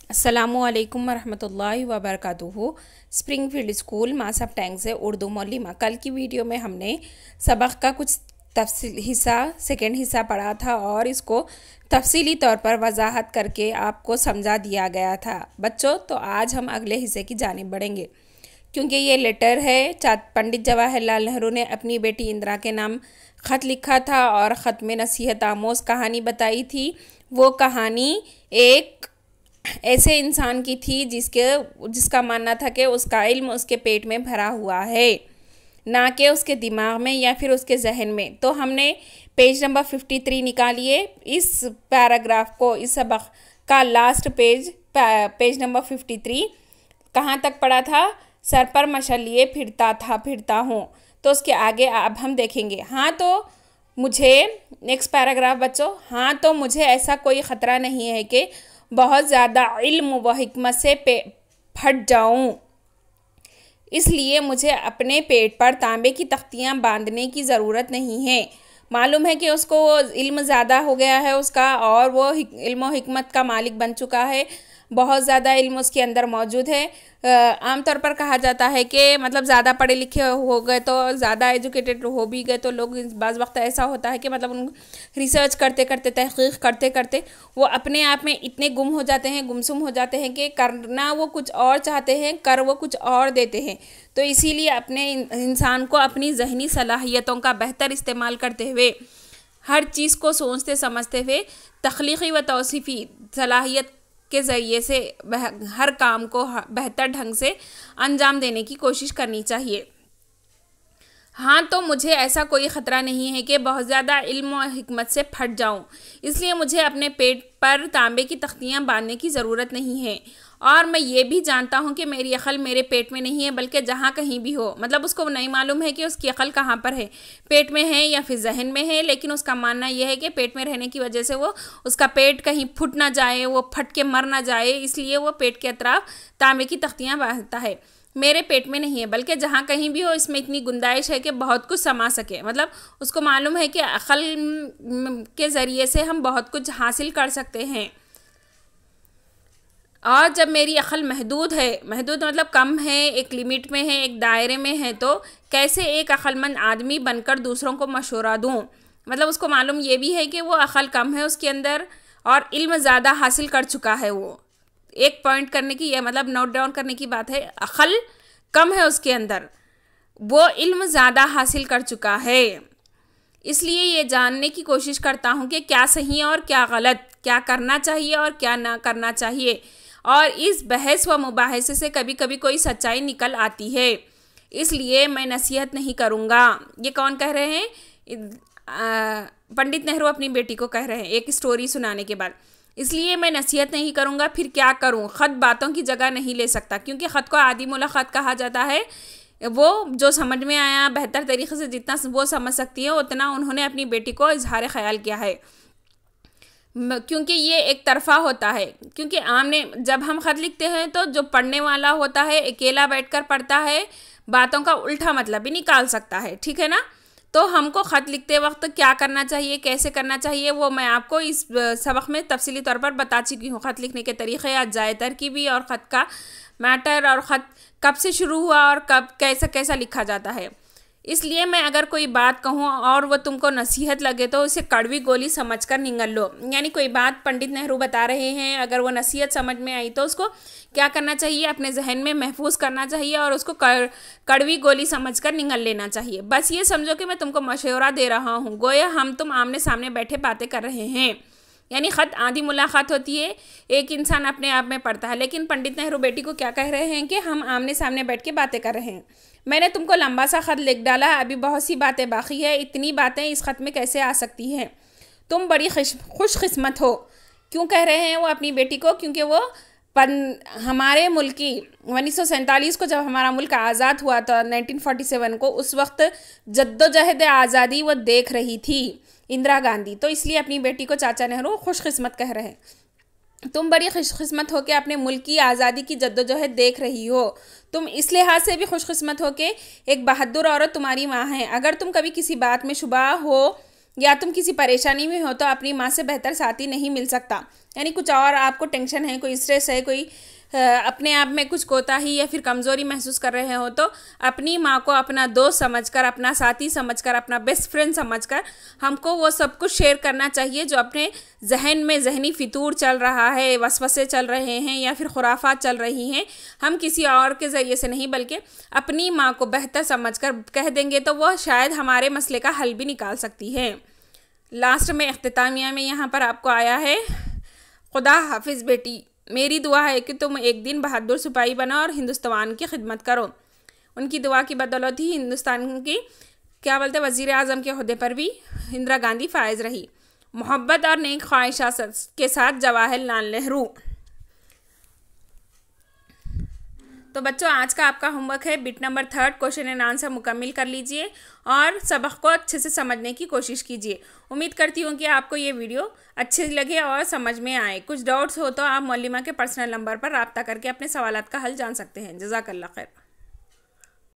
अस्सलामुअलैकुम वरहमतुल्लाहि वबरकातुहू। Springfield school Masab tank से उर्दू मौलिमा। कल की वीडियो में हमने सबक का कुछ सेकंड हिस्सा पढ़ा था और इसको तफसीली तौर पर वजाहत करके आपको समझा दिया गया था बच्चों। तो आज हम अगले हिस्से की जानिब बढ़ेंगे क्योंकि ये लेटर है। पंडित जवाहरलाल नेहरू ने अपनी बेटी इंदिरा के नाम ख़त लिखा था और ख़त में नसीहत आमोज़ कहानी बताई थी। वो कहानी एक ऐसे इंसान की थी जिसका मानना था कि उसका इल्म उसके पेट में भरा हुआ है, ना कि उसके दिमाग में या फिर उसके जहन में। तो हमने पेज नंबर 53 निकालिए। इस पैराग्राफ को, इस सबक का लास्ट पेज नंबर 53 कहाँ तक पढ़ा था? सर पर मशल लिए फिरता हूँ। तो उसके आगे अब हम देखेंगे। हाँ तो मुझे, नेक्स्ट पैराग्राफ बच्चों, हाँ तो मुझे ऐसा कोई ख़तरा नहीं है कि बहुत ज़्यादा इल्म व हिकमत से फट जाऊं, इसलिए मुझे अपने पेट पर तांबे की तख्तियाँ बांधने की ज़रूरत नहीं है। मालूम है कि उसको इल्म ज़्यादा हो गया है उसका और वो इल्म व हिकमत का मालिक बन चुका है। बहुत ज़्यादा इल्म उसके अंदर मौजूद है। आमतौर पर कहा जाता है कि मतलब ज़्यादा पढ़े लिखे हो गए तो, ज़्यादा एजुकेटेड हो भी गए तो लोग बाज़ वक्त ऐसा होता है कि मतलब उन रिसर्च करते करते, तहक़ीक़ करते करते वो अपने आप में इतने गुम हो जाते हैं, गुमसुम हो जाते हैं कि करना वो कुछ और चाहते हैं, कर वो कुछ और देते हैं। तो इसीलिए अपने इंसान को अपनी ज़हनी सलाहियतों का बेहतर इस्तेमाल करते हुए, हर चीज़ को सोचते समझते हुए तख्लीक़ी व तौसीफ़ी सलाहियत के ज़रिए से हर काम को बेहतर ढंग से अंजाम देने की कोशिश करनी चाहिए। हाँ तो मुझे ऐसा कोई ख़तरा नहीं है कि बहुत ज़्यादा इल्म और हिकमत से फट जाऊँ, इसलिए मुझे अपने पेट पर तांबे की तख्तियाँ बांधने की ज़रूरत नहीं है। और मैं ये भी जानता हूँ कि मेरी अक़ल मेरे पेट में नहीं है बल्कि जहाँ कहीं भी हो। मतलब उसको नहीं मालूम है कि उसकी अक़ल कहाँ पर है, पेट में है या फिर जहन में है, लेकिन उसका मानना यह है कि पेट में रहने की वजह से वो उसका पेट कहीं फूट ना जाए, वो फट के मर ना जाए, इसलिए वो पेट के अतराफ़ तांबे की तख्तियाँ बांधता है। मेरे पेट में नहीं है बल्कि जहाँ कहीं भी हो इसमें इतनी गुंजाइश है कि बहुत कुछ समा सके। मतलब उसको मालूम है कि अक़ल के ज़रिए से हम बहुत कुछ हासिल कर सकते हैं। और जब मेरी अक़ल महदूद है, महदूद मतलब कम है, एक लिमिट में है, एक दायरे में है, तो कैसे एक अक़लमंद आदमी बनकर दूसरों को मशवरा दूँ। मतलब उसको मालूम ये भी है कि वो अक़ल कम है उसके अंदर और इल्म ज़्यादा हासिल कर चुका है। वो एक पॉइंट करने की, यह मतलब नोट डाउन करने की बात है, अक़ल कम है उसके अंदर, वो इल्म ज़्यादा हासिल कर चुका है। इसलिए ये जानने की कोशिश करता हूँ कि क्या सही और क्या गलत, क्या करना चाहिए और क्या ना करना चाहिए। और इस बहस व मुबाहसे से कभी कभी कोई सच्चाई निकल आती है, इसलिए मैं नसीहत नहीं करूँगा। ये कौन कह रहे हैं? पंडित नेहरू अपनी बेटी को कह रहे हैं एक स्टोरी सुनाने के बाद। इसलिए मैं नसीहत नहीं करूँगा, फिर क्या करूँ? ख़त बातों की जगह नहीं ले सकता, क्योंकि ख़त को आदिमुल ख़त कहा जाता है। वो जो समझ में आया बेहतर तरीक़े से, जितना वो समझ सकती है उतना उन्होंने अपनी बेटी को इजहार ख़याल किया है, क्योंकि ये एक तरफ़ा होता है। क्योंकि आमने जब हम ख़त लिखते हैं तो जो पढ़ने वाला होता है अकेला बैठकर पढ़ता है, बातों का उल्टा मतलब भी निकाल सकता है, ठीक है ना। तो हमको ख़त लिखते वक्त क्या करना चाहिए, कैसे करना चाहिए, वो मैं आपको इस सबक में तफसीली तौर पर बता चुकी हूँ। ख़त लिखने के तरीक़े, अजाए तरकीबी और ख़त का मैटर, और ख़त कब से शुरू हुआ और कब कैसा कैसा लिखा जाता है। इसलिए मैं अगर कोई बात कहूँ और वो तुमको नसीहत लगे तो उसे कड़वी गोली समझकर निगल लो। यानी कोई बात पंडित नेहरू बता रहे हैं, अगर वो नसीहत समझ में आई तो उसको क्या करना चाहिए? अपने जहन में महफूज करना चाहिए और उसको कड़वी गोली समझकर निगल लेना चाहिए। बस ये समझो कि मैं तुमको मशवरा दे रहा हूँ, गोया हम तुम आमने सामने बैठे बातें कर रहे हैं। यानी ख़त आधी मुलाकात होती है, एक इंसान अपने आप में पढ़ता है, लेकिन पंडित नेहरू बेटी को क्या कह रहे हैं कि हम आमने सामने बैठ के बातें कर रहे हैं। मैंने तुमको लंबा सा ख़त लिख डाला, अभी बहुत सी बातें बाकी है, इतनी बातें इस ख़त में कैसे आ सकती हैं? तुम बड़ी खुशकिस्मत हो। क्यों कह रहे हैं वो अपनी बेटी को? क्योंकि वो हमारे मुल्क की 1947 को जब हमारा मुल्क आज़ाद हुआ था, 1947 को, उस वक्त जद्दोजहद आज़ादी वो देख रही थी इंदिरा गांधी। तो इसलिए अपनी बेटी को चाचा नेहरू खुशकिस्मत कह रहे हैं। तुम बड़ी खुशकिस्मत हो कि अपने मुल्क की आज़ादी की जद्दोजहद देख रही हो। तुम इस लिहाज से भी खुशकिस्मत हो कि एक बहादुर औरत तुम्हारी माँ है। अगर तुम कभी किसी बात में शुबा हो या तुम किसी परेशानी में हो तो अपनी माँ से बेहतर साथी नहीं मिल सकता। यानी कुछ और आपको टेंशन है, कोई स्ट्रेस है, कोई अपने आप में कुछ कोताही या फिर कमज़ोरी महसूस कर रहे हो तो अपनी माँ को अपना दोस्त समझकर, अपना साथी समझकर, अपना बेस्ट फ्रेंड समझकर हमको वो सब कुछ शेयर करना चाहिए जो अपने जहन में जहनी फितूर चल रहा है, वसवसे चल रहे हैं या फिर खुराफात चल रही हैं। हम किसी और के ज़रिए से नहीं बल्कि अपनी माँ को बेहतर समझकर कह देंगे तो वह शायद हमारे मसले का हल भी निकाल सकती है। लास्ट में इख्तितामिया में यहाँ पर आपको आया है, खुदा हाफिज़ बेटी, मेरी दुआ है कि तुम एक दिन बहादुर सिपाही बनो और हिंदुस्तान की खिदमत करो। उनकी दुआ की बदौलत ही हिंदुस्तान की क्या बोलते वज़ीर आज़म के ओहदे पर भी इंदिरा गांधी फायज़ रही। मोहब्बत और नेक ख्वाहिशात के साथ जवाहरलाल नेहरू। तो बच्चों, आज का आपका होमवर्क है bit number 3 question and answer मुकम्मल कर लीजिए और सबक को अच्छे से समझने की कोशिश कीजिए। उम्मीद करती हूँ कि आपको ये वीडियो अच्छी लगे और समझ में आए। कुछ डाउट्स हो तो आप मौलिमा के पर्सनल नंबर पर रब्ता करके अपने सवालात का हल जान सकते हैं। जज़ाकल्लाह खैर।